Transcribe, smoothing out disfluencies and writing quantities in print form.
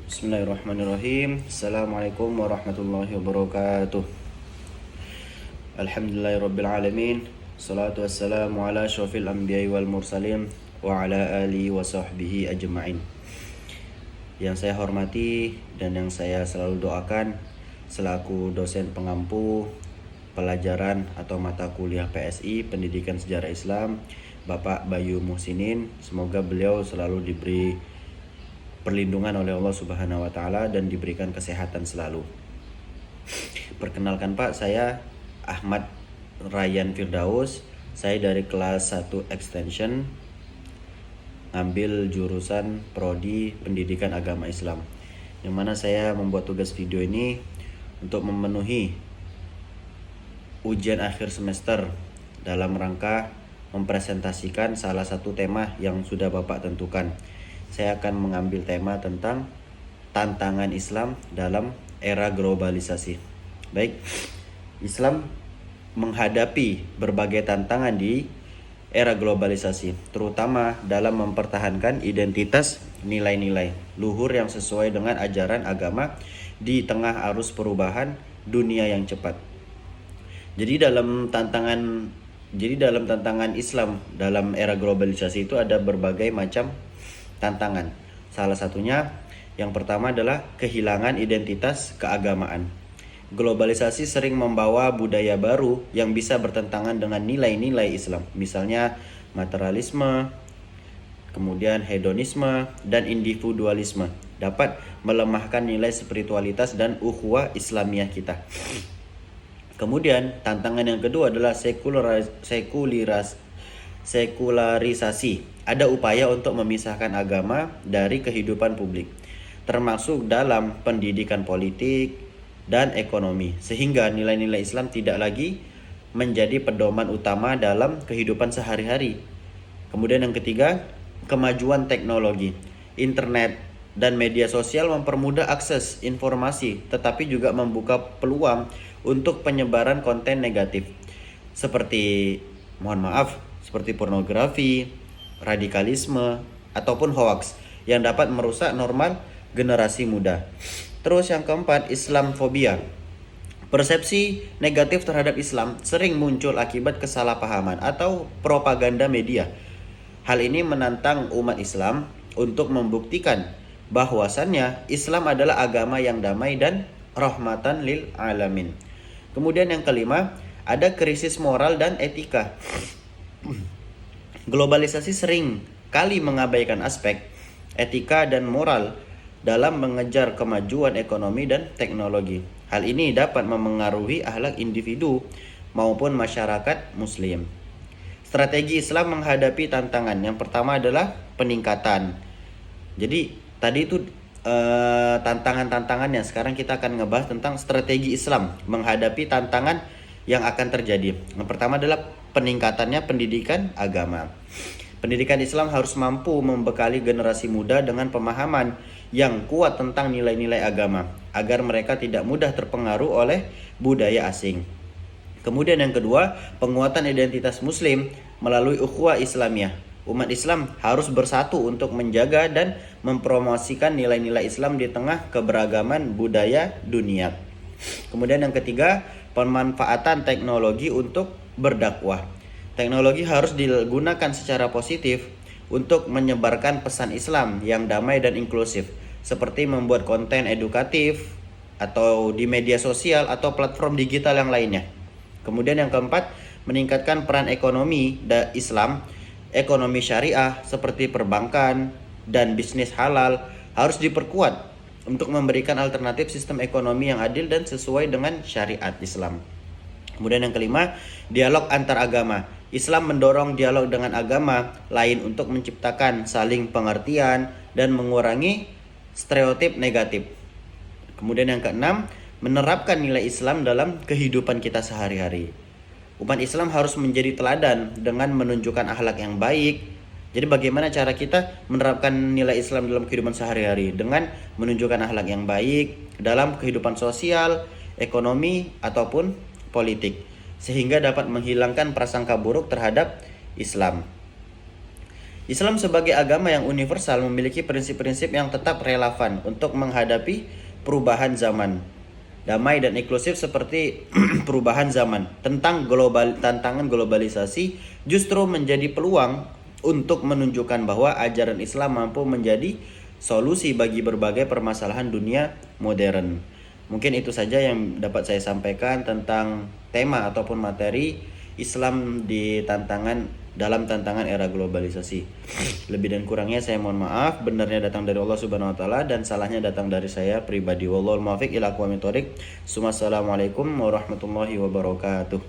Bismillahirrahmanirrahim. Assalamualaikum warahmatullahi wabarakatuh. Alhamdulillahirabbil alamin. Salatu wassalamu ala asyrafil anbiya'i wal mursalin wa ala alihi wa sahbihi ajma'in. Yang saya hormati dan yang saya selalu doakan selaku dosen pengampu pelajaran atau mata kuliah PSI Pendidikan Sejarah Islam, Bapak Bayu Muhsinin, semoga beliau selalu diberi perlindungan oleh Allah Subhanahu wa taala dan diberikan kesehatan selalu. Perkenalkan Pak, saya Ahmad Ryan Firdaus. Saya dari kelas 1 Extension, ngambil jurusan Prodi Pendidikan Agama Islam. Yang mana saya membuat tugas video ini untuk memenuhi ujian akhir semester dalam rangka mempresentasikan salah satu tema yang sudah Bapak tentukan. Saya akan mengambil tema tentang tantangan Islam dalam era globalisasi. Baik, Islam menghadapi berbagai tantangan di era globalisasi, terutama dalam mempertahankan identitas nilai-nilai luhur yang sesuai dengan ajaran agama di tengah arus perubahan dunia yang cepat. Jadi dalam tantangan Islam dalam era globalisasi itu ada berbagai macam tantangan. Salah satunya yang pertama adalah kehilangan identitas keagamaan. Globalisasi sering membawa budaya baru yang bisa bertentangan dengan nilai-nilai Islam. Misalnya materialisme, kemudian hedonisme dan individualisme dapat melemahkan nilai spiritualitas dan ukhuwah Islamiyah kita. Kemudian tantangan yang kedua adalah sekularisasi. Ada upaya untuk memisahkan agama dari kehidupan publik, termasuk dalam pendidikan politik dan ekonomi, sehingga nilai-nilai Islam tidak lagi menjadi pedoman utama dalam kehidupan sehari-hari. Kemudian yang ketiga, kemajuan teknologi. Internet dan media sosial mempermudah akses informasi, tetapi juga membuka peluang untuk penyebaran konten negatif seperti pornografi, radikalisme, ataupun hoaks yang dapat merusak normal generasi muda. Terus yang keempat, Islamfobia. Persepsi negatif terhadap Islam sering muncul akibat kesalahpahaman atau propaganda media. Hal ini menantang umat Islam untuk membuktikan bahwasannya Islam adalah agama yang damai dan rahmatan lil alamin. Kemudian yang kelima, ada krisis moral dan etika. Globalisasi sering kali mengabaikan aspek etika dan moral dalam mengejar kemajuan ekonomi dan teknologi. Hal ini dapat memengaruhi akhlak individu maupun masyarakat muslim. Strategi Islam menghadapi tantangan. Yang pertama adalah peningkatan. Jadi tadi itu tantangan-tantangannya. Sekarang kita akan ngebahas tentang strategi Islam menghadapi tantangan yang akan terjadi. Yang pertama adalah peningkatannya pendidikan agama. Pendidikan Islam harus mampu membekali generasi muda dengan pemahaman yang kuat tentang nilai-nilai agama, agar mereka tidak mudah terpengaruh oleh budaya asing. Kemudian yang kedua, penguatan identitas Muslim melalui ukhuwah Islamiyah. Umat Islam harus bersatu untuk menjaga dan mempromosikan nilai-nilai Islam di tengah keberagaman budaya dunia. Kemudian yang ketiga, pemanfaatan teknologi untuk berdakwah. Teknologi harus digunakan secara positif untuk menyebarkan pesan Islam yang damai dan inklusif, seperti membuat konten edukatif atau di media sosial atau platform digital yang lainnya. Kemudian yang keempat, meningkatkan peran ekonomi Islam. Ekonomi syariah seperti perbankan dan bisnis halal harus diperkuat untuk memberikan alternatif sistem ekonomi yang adil dan sesuai dengan syariat Islam. Kemudian yang kelima, dialog antar agama. Islam mendorong dialog dengan agama lain untuk menciptakan saling pengertian dan mengurangi stereotip negatif. Kemudian yang keenam, menerapkan nilai Islam dalam kehidupan kita sehari-hari. Umat Islam harus menjadi teladan dengan menunjukkan akhlak yang baik. Jadi bagaimana cara kita menerapkan nilai Islam dalam kehidupan sehari-hari? Dengan menunjukkan akhlak yang baik dalam kehidupan sosial, ekonomi, ataupun politik, sehingga dapat menghilangkan prasangka buruk terhadap Islam. Islam sebagai agama yang universal memiliki prinsip-prinsip yang tetap relevan untuk menghadapi perubahan zaman. Damai dan inklusif seperti perubahan zaman. Tantangan globalisasi justru menjadi peluang untuk menunjukkan bahwa ajaran Islam mampu menjadi solusi bagi berbagai permasalahan dunia modern. Mungkin itu saja yang dapat saya sampaikan tentang tema ataupun materi Islam dalam tantangan era globalisasi. Lebih dan kurangnya saya mohon maaf. Benarnya datang dari Allah Subhanahu wa taala dan salahnya datang dari saya pribadi. Wallahul muwaffiq ila aqwamit thoriq. Assalamualaikum warahmatullahi wabarakatuh.